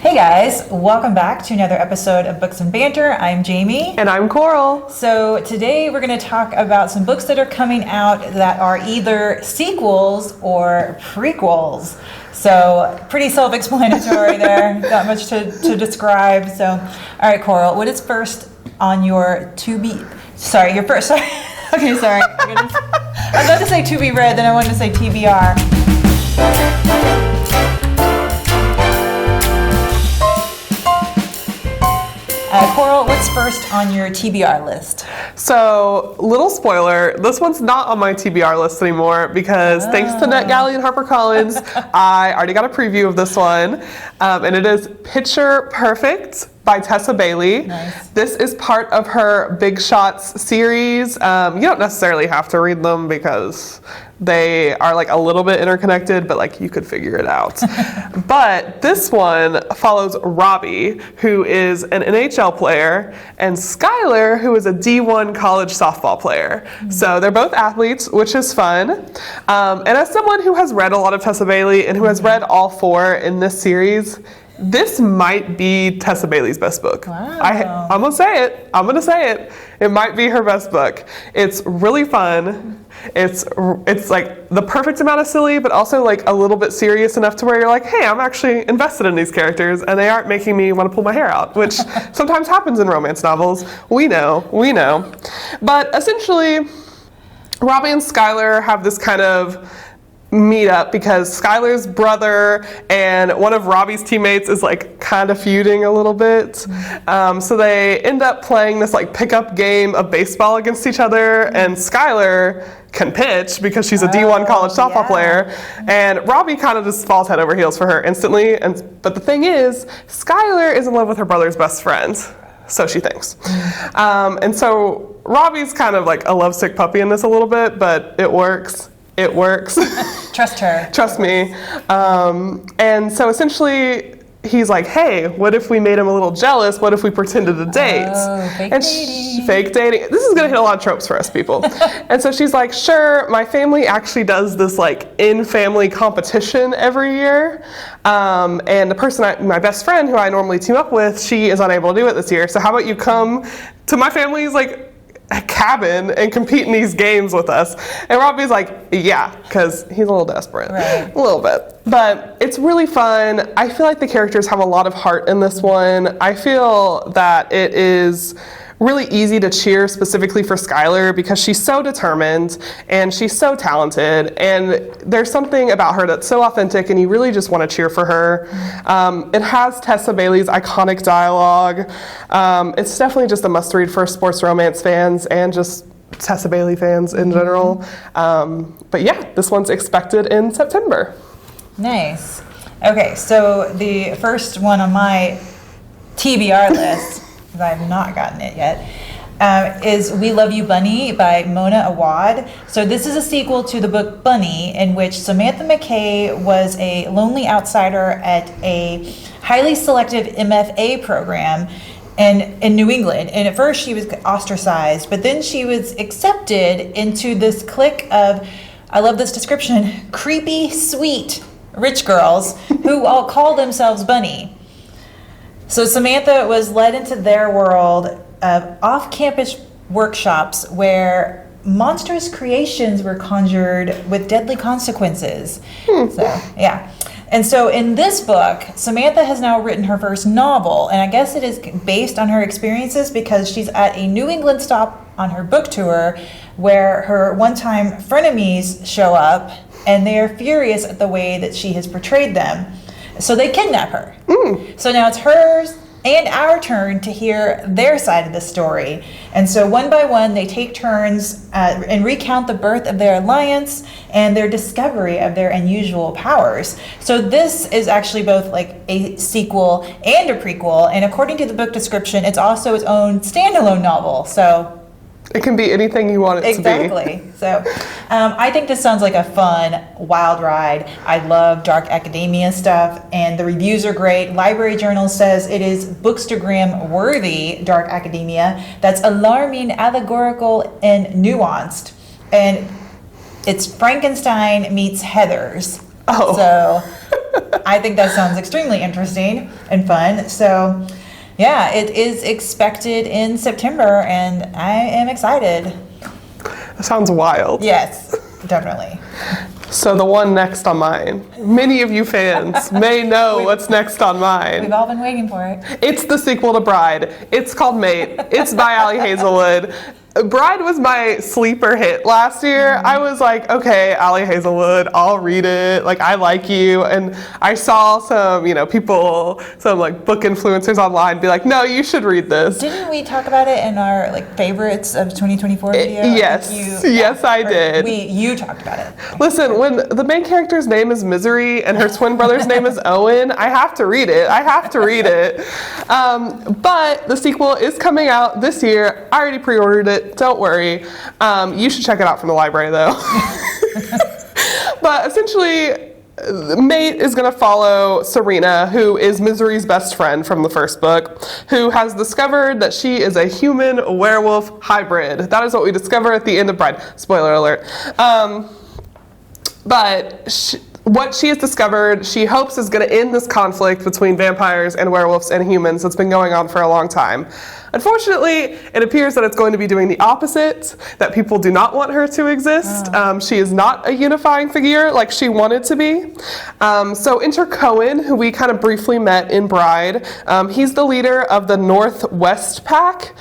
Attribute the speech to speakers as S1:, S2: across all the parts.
S1: Hey guys, welcome back to another episode of Books and Banter. I'm Jamie.
S2: And I'm Coral.
S1: So today we're going to talk about some books that are coming out that are either sequels or prequels. So pretty self-explanatory there, not much to describe. So, all right, Coral, what is first on your sorry. Okay, sorry. I was about to say to be read, then I wanted to say TBR. Coral, what's first on your TBR list?
S2: So, little spoiler, this one's not on my TBR list anymore because thanks to NetGalley and HarperCollins, I already got a preview of this one. And it is Picture Perfect by Tessa Bailey.
S1: Nice.
S2: This is part of her Big Shots series. You don't necessarily have to read them because they are like a little bit interconnected, but like you could figure it out. But this one follows Robbie, who is an NHL player, and Skylar, who is a D1 college softball player. So they're both athletes, which is fun. And as someone who has read a lot of Tessa Bailey and who has read all four in this series, this might be Tessa Bailey's best book.
S1: Wow.
S2: I'm gonna say it. It might be her best book. It's really fun. It's like the perfect amount of silly, but also like a little bit serious enough to where you're like, hey, I'm actually invested in these characters, and they aren't making me want to pull my hair out, which sometimes happens in romance novels. We know. But essentially, Robbie and Skylar have this kind of meet up because Skylar's brother and one of Robbie's teammates is like kind of feuding a little bit. So they end up playing this like pickup game of baseball against each other, and Skylar can pitch because she's a D1 college softball player, and Robbie kind of just falls head over heels for her instantly. But the thing is, Skylar is in love with her brother's best friend. So she thinks. And so Robbie's kind of like a lovesick puppy in this a little bit, but it works.
S1: Trust her.
S2: Trust me. And so essentially, he's like, hey, what if we made him a little jealous? What if we pretended to date?
S1: Oh,
S2: Fake dating. This is going to hit a lot of tropes for us people. And so she's like, sure, my family actually does this like in-family competition every year. And the person, my best friend who I normally team up with, she is unable to do it this year. So how about you come to my family's like a cabin and compete in these games with us? And Robbie's like, yeah, because he's a little desperate.
S1: Right.
S2: A little bit. But it's really fun. I feel like the characters have a lot of heart in this one. I feel that it is really easy to cheer specifically for Skylar because she's so determined and she's so talented, and there's something about her that's so authentic and you really just want to cheer for her. It has Tessa Bailey's iconic dialogue. It's definitely just a must-read for sports romance fans and just Tessa Bailey fans in general. But yeah, this one's expected in September.
S1: Nice. Okay, so the first one on my TBR list, because I have not gotten it yet, is We Love You, Bunny by Mona Awad. So this is a sequel to the book Bunny, in which Samantha McKay was a lonely outsider at a highly selective MFA program in New England. And at first she was ostracized, but then she was accepted into this clique of, I love this description, creepy, sweet rich girls who all call themselves Bunny. So Samantha was led into their world of off-campus workshops where monstrous creations were conjured with deadly consequences. So, yeah. And so in this book, Samantha has now written her first novel, and I guess it is based on her experiences because she's at a New England stop on her book tour where her one-time frenemies show up, and they are furious at the way that she has portrayed them. So they kidnap her. So now it's hers and our turn to hear their side of the story. And so one by one, they take turns and recount the birth of their alliance and their discovery of their unusual powers. So this is actually both like a sequel and a prequel. And according to the book description, it's also its own standalone novel. So
S2: it can be anything you want it to be.
S1: Exactly. So I think this sounds like a fun, wild ride. I love dark academia stuff, and the reviews are great. Library Journal says it is Bookstagram-worthy dark academia that's alarming, allegorical, and nuanced. And it's Frankenstein meets Heathers.
S2: Oh.
S1: So I think that sounds extremely interesting and fun. So, yeah, it is expected in September, and I am excited.
S2: That sounds wild.
S1: Yes, definitely.
S2: So the one next on mine, many of you fans may know what's next on mine.
S1: We've all been waiting for it.
S2: It's the sequel to Bride. It's called Mate. It's by Ali Hazelwood. Bride was my sleeper hit last year. I was like, okay, Ali Hazelwood, I'll read it. Like, I like you. And I saw some, people, some like book influencers online be like, no, you should read this.
S1: Didn't we talk about it in our like favorites of 2024 video?
S2: Yes, yes, I did.
S1: You talked about it.
S2: Listen, when the main character's name is Misery and her twin brother's name is Owen, I have to read it. But the sequel is coming out this year. I already pre-ordered it. Don't worry. You should check it out from the library, though. But essentially, Mate is going to follow Serena, who is Misery's best friend from the first book, who has discovered that she is a human werewolf hybrid. That is what we discover at the end of Bride. Spoiler alert. What she has discovered, she hopes is going to end this conflict between vampires and werewolves and humans that's been going on for a long time. Unfortunately, it appears that it's going to be doing the opposite, that people do not want her to exist. She is not a unifying figure like she wanted to be. So enter Cohen, who we kind of briefly met in Bride. He's the leader of the Northwest Pack.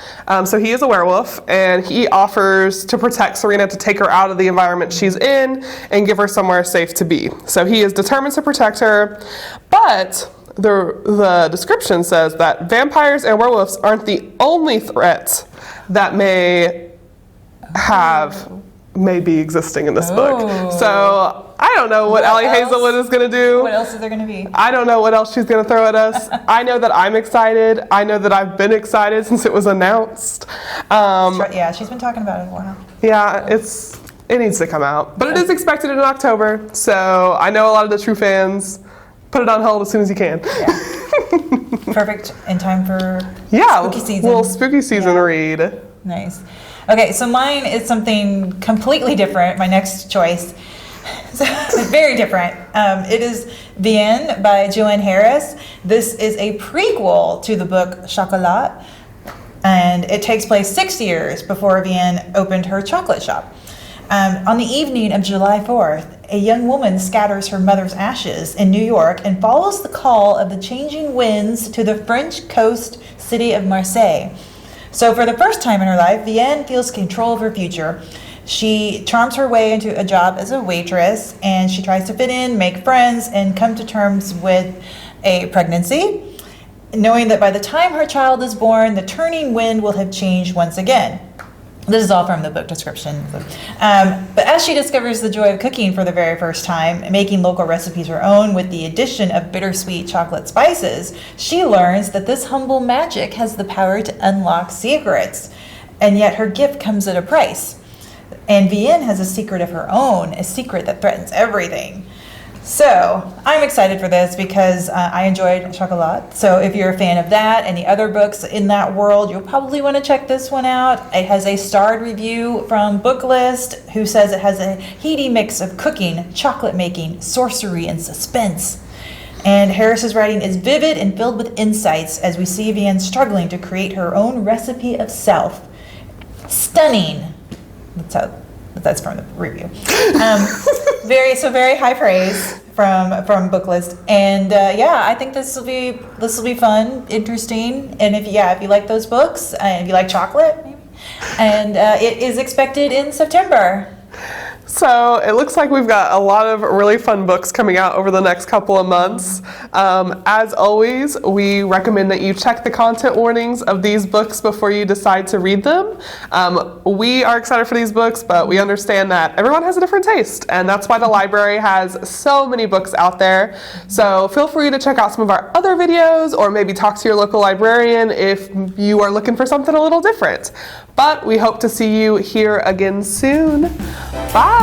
S2: So he is a werewolf, and he offers to protect Serena, to take her out of the environment she's in and give her somewhere safe to be. So he is determined to protect her, but the description says that vampires and werewolves aren't the only threats that may be existing in this book. So I don't know what Ali Hazelwood is going to do.
S1: What else is there going to be?
S2: I don't know what else she's going to throw at us. I know that I'm excited. I know that I've been excited since it was announced.
S1: Yeah, she's been talking about it a while.
S2: Yeah, it needs to come out. But it is expected in October, so I know a lot of the true fans put it on hold as soon as you can.
S1: Yeah. Perfect in time for spooky season.
S2: Little spooky season read.
S1: Nice. Okay, so mine is something completely different, my next choice. So, very different. It is Vienne by Joanne Harris. This is a prequel to the book Chocolat, and it takes place 6 years before Vienne opened her chocolate shop. On the evening of July 4th, a young woman scatters her mother's ashes in New York and follows the call of the changing winds to the French coast city of Marseille. So for the first time in her life, Vienne feels control of her future. She charms her way into a job as a waitress, and she tries to fit in, make friends, and come to terms with a pregnancy, knowing that by the time her child is born, the turning wind will have changed once again. This is all from the book description. But as she discovers the joy of cooking for the very first time, making local recipes her own with the addition of bittersweet chocolate spices, she learns that this humble magic has the power to unlock secrets. And yet her gift comes at a price. And Vienne has a secret of her own, a secret that threatens everything. So I'm excited for this because I enjoyed Chocolat. So if you're a fan of that and the other books in that world, you'll probably want to check this one out. It has a starred review from Booklist, who says it has a heady mix of cooking, chocolate making, sorcery, and suspense. And Harris's writing is vivid and filled with insights as we see Vienne struggling to create her own recipe of self. Stunning. That's from the review. Very high praise from Booklist, and I think this will be fun, interesting, and if you like those books, and if you like chocolate, maybe, and it is expected in September.
S2: So it looks like we've got a lot of really fun books coming out over the next couple of months. As always, we recommend that you check the content warnings of these books before you decide to read them. We are excited for these books, but we understand that everyone has a different taste, and that's why the library has so many books out there. So feel free to check out some of our other videos, or maybe talk to your local librarian if you are looking for something a little different. But we hope to see you here again soon. Bye!